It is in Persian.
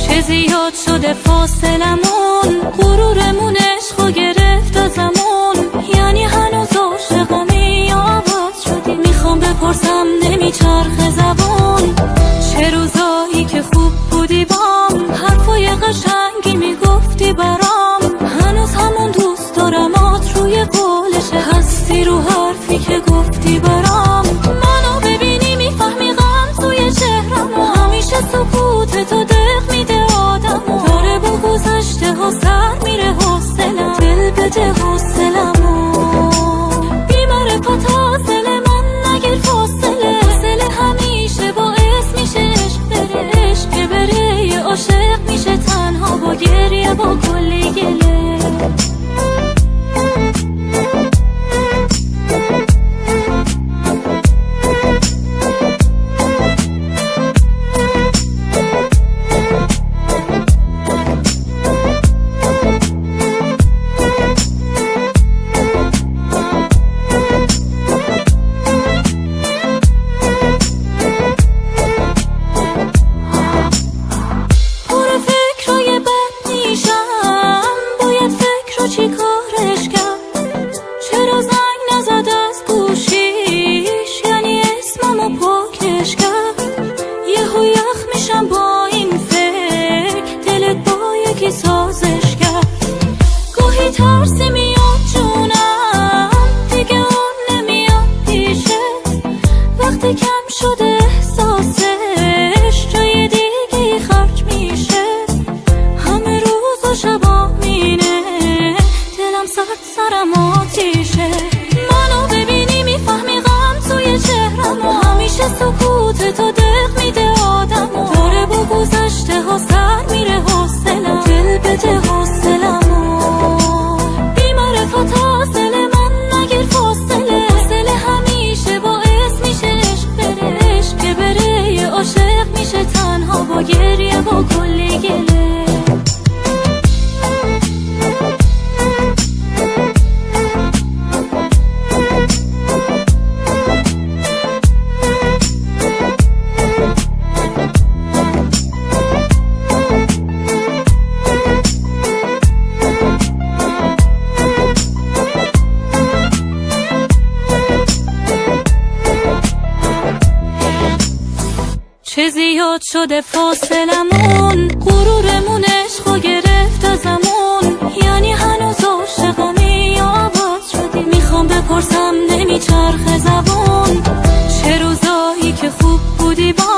چه زیاد شده فاصلمون، غرورمون عشقو گرفت ازمون. یعنی هنوز عاشقمی یا عوض شدی؟ میخوام بپرسم نمیچرخه زبون. چه روزایی که خوب بودی بام، حرفای قشنگی میگفتی برام. هنوز همون دوست دارمات روی قولشه، هستی رو حرفی که گفتی برام. منو ببینی میفهمی غم توی چهرمو، همیشه سکوت تو دق میده آدمو. داره با گذشته ها سر میره حوصلم، دل بده حوصلمو. بی‌معرفت حاصل من نگیر فاصله، فاصله همیشه باعث میشه عشق بره. عشق که بره یه عاشق میشه تنها با گریه با کلی گله. چی کارش کرد؟ چرا زنگ نزد از گوشیش؟ یعنی اسممو پاکش کرد. یهو یخ میشم با این فکر، دلت با یکی سازش کرد. گاهی ترسی میاد جونم، دیگه اون نمیاد پیشت. وقتی کم شده احساسش، جای دیگه خرج میشه. همه روز و شبا مینه، سرم آتیشه. منو ببینی میفهمی غم توی چهرمو، همیشه سکوت تو دق میده آدمو. داره با گذشته ها سر میره حوصلم، دل بده حوصلمو. بی‌معرفت حاصل من نگیر فاصله، فاصله همیشه باعث میشه عشق بره. عشق که بره یه عاشق میشه تنها با گریه با کلی گله. چه زیاد شده فاصلمون، غرورمون عشقو گرفت ازمون. یعنی هنوز عاشقمی یا عوض شدی؟ میخوام بپرسم نمیچرخه زبون. چه روزایی که خوب بودی با